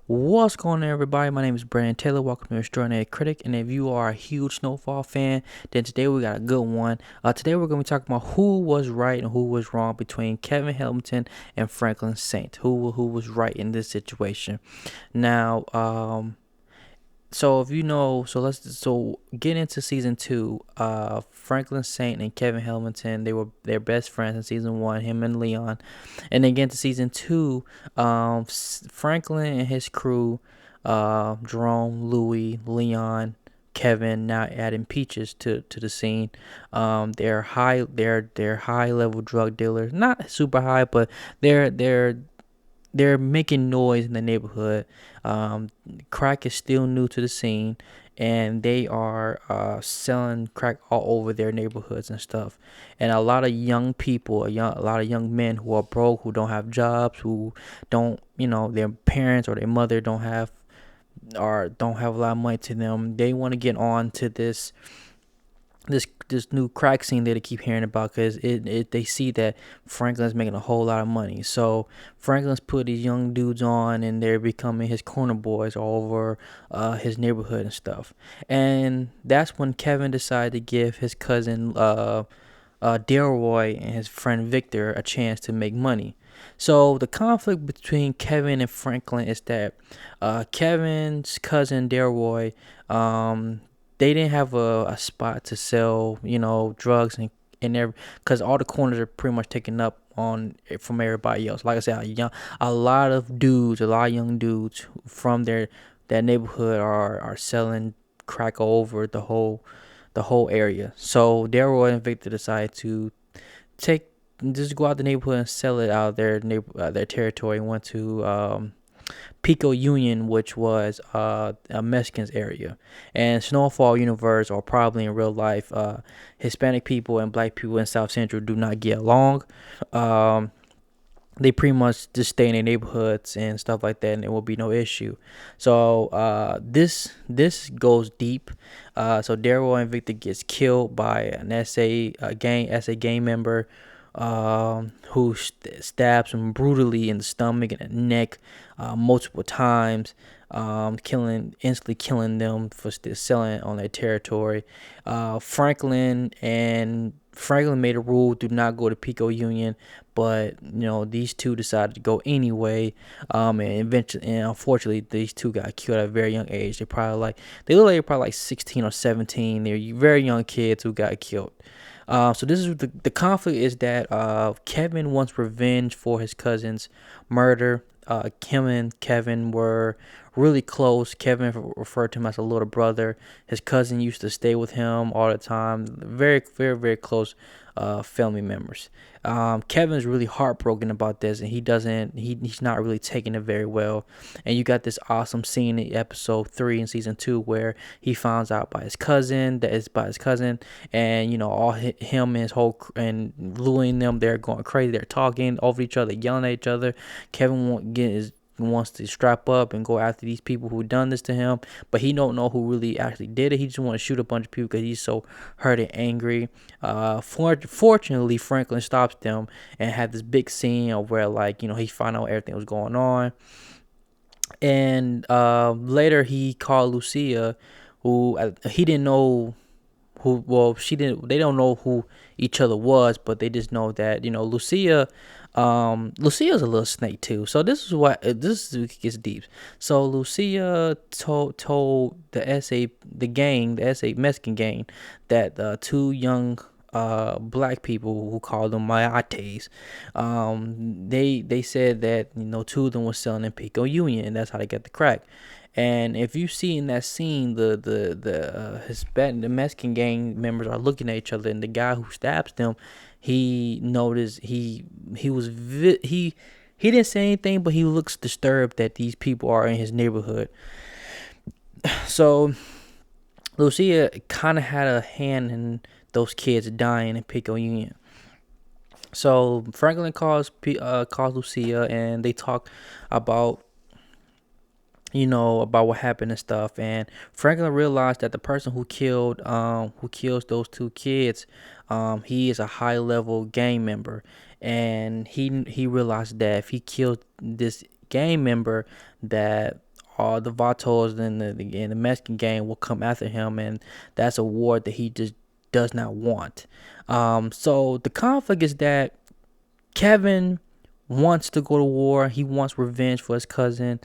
What's going on, everybody? My name is Brandon Taylor. Welcome to Extraordinary Critic. And if you are a huge Snowfall fan, then today we got a good one. Today we're going to be talking about who was right and who was wrong between Kevin Hamilton and Franklin Saint. Who was right in this situation? Now, so if you know, so get into season two. Franklin Saint and Kevin Hamilton, they're best friends in season one. Him and Leon, and then get into season two. Franklin and his crew, Jerome, Louis, Leon, Kevin, now adding Peaches to the scene. They're high level drug dealers, not super high, but they're making noise in the neighborhood. Um, Crack is still new to the scene, and they are selling crack all over their neighborhoods and stuff. And a lot of young people, a lot of young men who are broke, who don't have jobs, who don't, their parents or their mother don't have or don't have a lot of money to them. They want to get on to this new crack scene that they keep hearing about because they see that Franklin's making a whole lot of money. So Franklin's put these young dudes on, and they're becoming his corner boys all over his neighborhood and stuff. And that's when Kevin decided to give his cousin Delroy and his friend Victor a chance to make money. So the conflict between Kevin and Franklin is that Kevin's cousin Delroy, they didn't have a spot to sell, drugs and every, because all the corners are pretty much taken up on from everybody else. Like I said, a lot of dudes, a lot of young dudes from that neighborhood are selling crack all over the whole area. So Delroy and Victor decided to take just go out the neighborhood and sell it out of their territory, and went to Pico Union, which was a Mexicans area. And Snowfall universe, or probably in real life, Hispanic people and black people in South Central do not get along. Um, they pretty much just stay in their neighborhoods and stuff like that, and there will be no issue. So this goes deep. So Daryl and Victor gets killed by an SA gang member, who stabs him brutally in the stomach and the neck multiple times, instantly killing them for still selling on their territory. Franklin made a rule: do not go to Pico Union, but these two decided to go anyway. And unfortunately, these two got killed at a very young age. They look like they're probably like 16 or 17. They're very young kids who got killed. So this is the conflict is that Kevin wants revenge for his cousin's murder. Kim and Kevin were really close. Kevin referred to him as a little brother. His cousin used to stay with him all the time. Very, very, very close family members. Kevin's really heartbroken about this, and he's not really taking it very well. And you got this awesome scene in episode 3 in season 2 where he finds out by his cousin that it's by his cousin, and all him and his whole and Louie and them, they're going crazy. They're talking over each other, yelling at each other. Kevin wants to strap up and go after these people who done this to him, but he don't know who really actually did it. He just want to shoot a bunch of people because he's so hurt and angry. Fortunately, Franklin stops them and had this big scene of where, he found out everything was going on. And later he called Lucia, who he didn't know who. Well, she didn't. They don't know who each other was, but they just know that Lucia. Lucia's a little snake too. So this gets deep. So Lucia told the SA Mexican gang, that two young black people who called them mayates, they said that two of them were selling in Pico Union, and that's how they got the crack. And if you see in that scene, the Mexican gang members are looking at each other, and the guy who stabs them, he noticed he didn't say anything, but he looks disturbed that these people are in his neighborhood. So Lucia kind of had a hand in those kids dying in Pico Union. So Franklin calls Lucia, and they talk about about what happened and stuff. And Franklin realized that the person who kills those two kids, he is a high level gang member, and he realized that if he killed this gang member, that all the Vatos and the Mexican gang will come after him, and that's a war that he just does not want. So the conflict is that Kevin wants to go to war. He wants revenge for his cousin.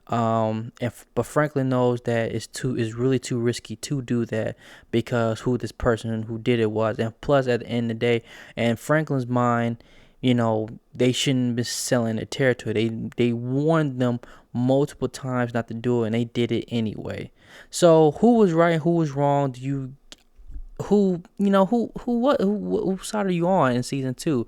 But Franklin knows that it's really too risky to do that because who this person who did it was, and plus at the end of the day, and Franklin's mind, they shouldn't be selling their territory. They warned them multiple times not to do it, and they did it anyway. So who was right? Who was wrong? Do you who you know who what who side are you on in season 2?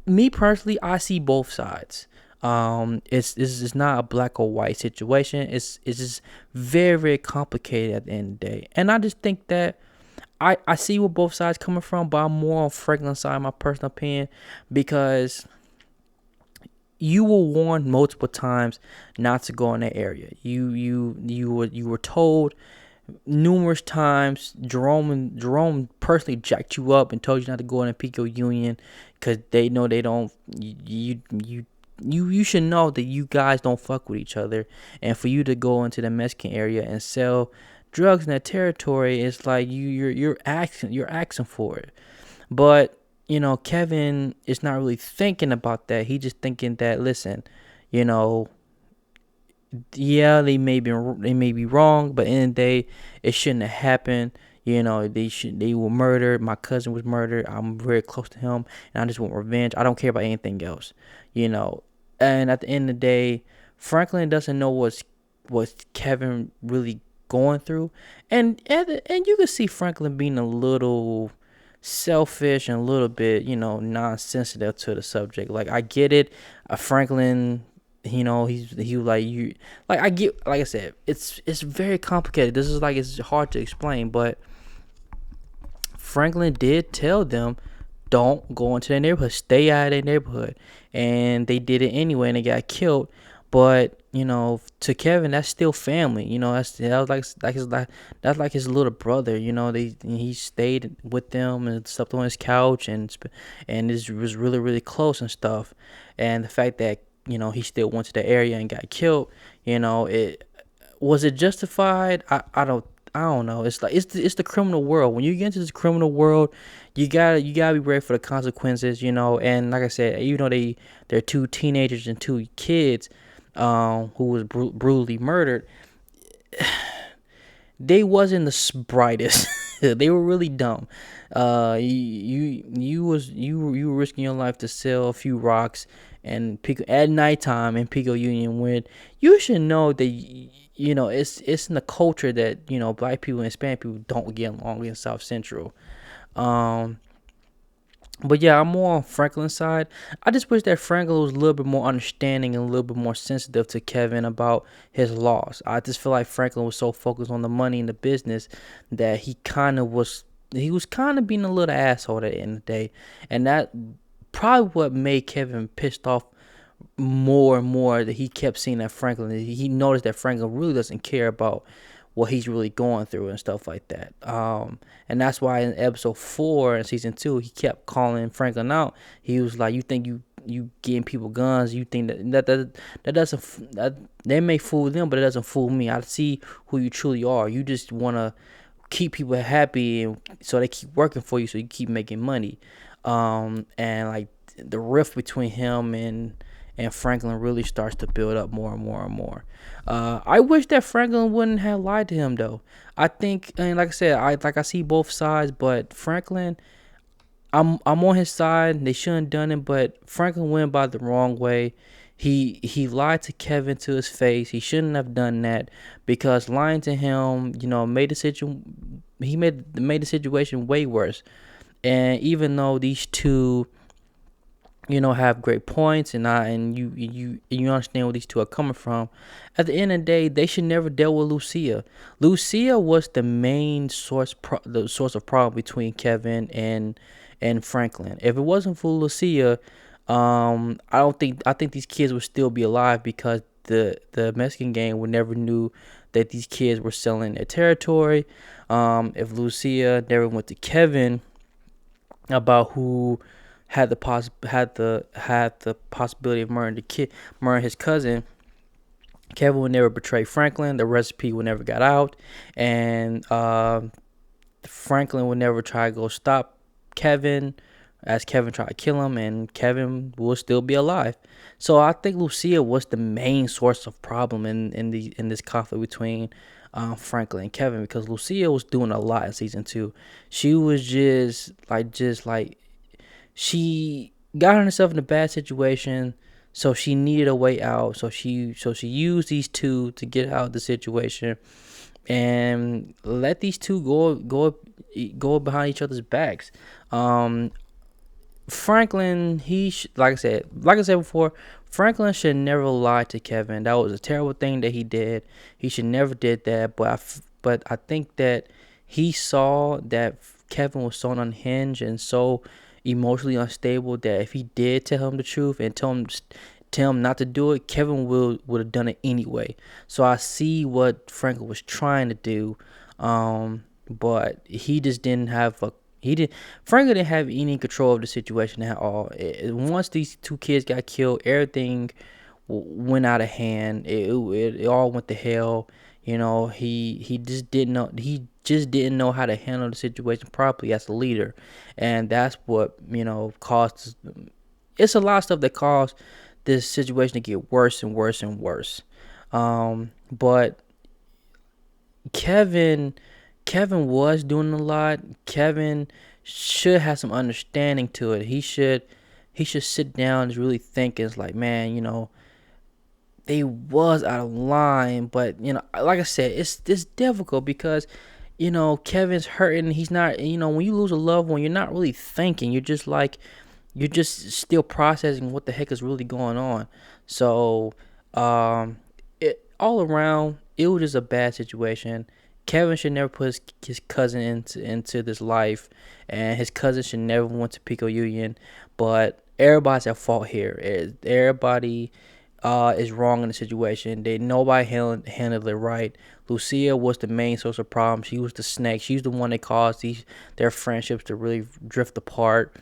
Me personally, I see both sides. It's not a black or white situation. It's just very very complicated at the end of the day, and I just think that I see where both sides coming from, but I'm more on Franklin's side, my personal opinion, because you were warned multiple times not to go in that area. You were told numerous times. Jerome personally jacked you up and told you not to go in the Pico Union because they know they don't. You should know that you guys don't fuck with each other, and for you to go into the Mexican area and sell drugs in that territory, it's like you're asking for it. But Kevin is not really thinking about that. He just thinking that, listen, you know, yeah, they may be wrong, but in the day, it shouldn't have happened. They were murdered. My cousin was murdered. I'm very close to him, and I just want revenge. I don't care about anything else, you know. And at the end of the day, Franklin doesn't know what's Kevin really going through, and you can see Franklin being a little selfish and a little bit, non-sensitive to the subject. Like, I get it. Franklin, he was like, you, like, I get, like I said, it's very complicated. This is like, it's hard to explain, but Franklin did tell them, don't go into their neighborhood, stay out of their neighborhood, and they did it anyway, and they got killed. But to Kevin, that's still family. That's like his little brother. He stayed with them and slept on his couch, and this was really really close and stuff. And the fact that he still went to the area and got killed, it was it justified? I don't know. It's like it's the criminal world. When you get into this criminal world, you gotta be ready for the consequences. And like I said, even though they're two teenagers and two kids, who was brutally murdered, they wasn't the brightest. They were really dumb. You were risking your life to sell a few rocks and Pico at nighttime in Pico Union, when you should know that it's in the culture that black people and Hispanic people don't get along in South Central. Um, but yeah, I'm more on Franklin's side. I just wish that Franklin was a little bit more understanding and a little bit more sensitive to Kevin about his loss. I just feel like Franklin was so focused on the money and the business that he was kind of being a little asshole at the end of the day. And that probably what made Kevin pissed off more and more, that he kept seeing that Franklin, he noticed that Franklin really doesn't care about what he's really going through and stuff like that. And that's why in episode 4 in season 2, he kept calling Franklin out. He was like, "You think you getting people guns? You think that doesn't that may fool them, but it doesn't fool me. I see who you truly are. You just want to keep people happy, and so they keep working for you, so you keep making money." And like the rift between him and Franklin really starts to build up more and more and more. I wish that Franklin wouldn't have lied to him though. I think, and like I said, I see both sides, but Franklin, I'm on his side. They shouldn't have done it, but Franklin went by the wrong way. He lied to Kevin to his face. He shouldn't have done that, because lying to him, made the situation way worse. And even though these two, have great points, and you understand where these two are coming from, at the end of the day, they should never deal with Lucia. Lucia was the main the source of problem between Kevin and Franklin. If it wasn't for Lucia, I think these kids would still be alive, because the Mexican gang would never knew that these kids were selling their territory. If Lucia never went to Kevin about who had the possibility of murdering his cousin, Kevin would never betray Franklin. The recipe would never got out, and Franklin would never try to go stop Kevin, as Kevin tried to kill him, and Kevin will still be alive. So I think Lucia was the main source of problem in this conflict between Franklin and Kevin, because Lucia was doing a lot in season 2. She was just like she got herself in a bad situation, so she needed a way out. So she used these two to get out of the situation, and let these two go behind each other's backs. Um, Franklin, like I said before, Franklin should never lie to Kevin. That was a terrible thing that he did. He should never did that. But I think that he saw that Kevin was so unhinged and so emotionally unstable that if he did tell him the truth and tell him not to do it, Kevin would have done it anyway. So I see what Franklin was trying to do, but he just didn't have a he did. Franklin didn't have any control of the situation at all. Once these two kids got killed, everything went out of hand. It all went to hell. He just didn't know. He just didn't know how to handle the situation properly as a leader, and that's what caused. It's a lot of stuff that caused this situation to get worse and worse and worse. But Kevin Kevin was doing a lot. Kevin should have some understanding to it. He should sit down and really think. It's like, man, they was out of line, but like I said, it's difficult because Kevin's hurting. He's not. When you lose a loved one, you're not really thinking. You're just still processing what the heck is really going on. So, it all around, it was just a bad situation. Kevin should never put his cousin into this life, and his cousin should never went to Pico Union. But everybody's at fault here. Everybody is wrong in the situation. Nobody handled it right. Lucia was the main source of problem. She was the snake. She's the one that caused their friendships to really drift apart.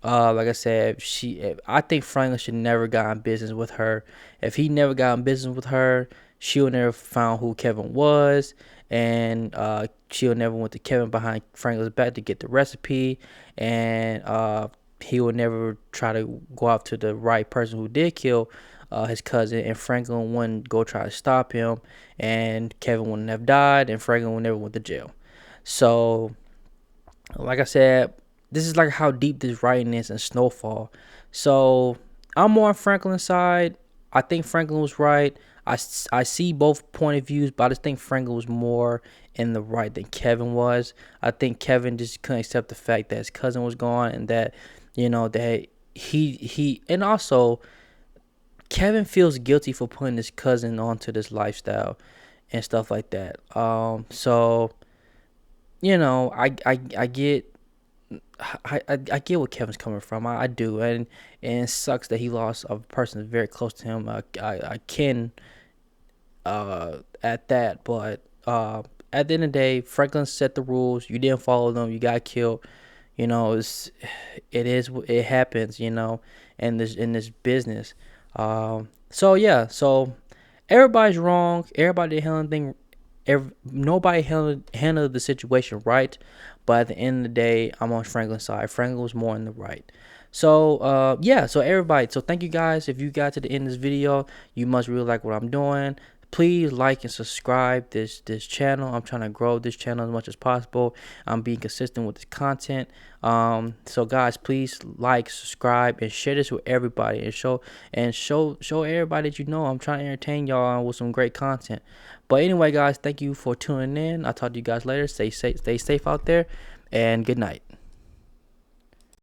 Like I said, I think Franklin should never got in business with her. If he never got in business with her, she would never found who Kevin was, and she would never went to Kevin behind Franklin's back to get the recipe, and he would never try to go after the right person who did kill his cousin, and Franklin wouldn't go try to stop him, and Kevin wouldn't have died, and Franklin would never went to jail. So, like I said, this is like how deep this writing is in Snowfall. So I'm more on Franklin's side. I think Franklin was right. I see both point of views, but I just think Franklin was more in the right than Kevin was. I think Kevin just couldn't accept the fact that his cousin was gone, and that that he and also Kevin feels guilty for putting his cousin onto this lifestyle and stuff like that. So I get. I get where Kevin's coming from. I do, and it sucks that he lost a person that's very close to him. I can at that, but at the end of the day, Franklin set the rules. You didn't follow them. You got killed. It happens. In this business. So yeah, so everybody's wrong. Everybody handling anything. Nobody handled the situation right, but at the end of the day, I'm on Franklin's side. Franklin was more in the right. So yeah, so everybody, so thank you guys. If you got to the end of this video, you must really like what I'm doing. Please like and subscribe this channel. I'm trying to grow this channel as much as possible. I'm being consistent with this content. So guys, please like, subscribe, and share this with everybody, and show everybody that I'm trying to entertain y'all with some great content. But anyway, guys, thank you for tuning in. I'll talk to you guys later. Stay safe out there, and good night.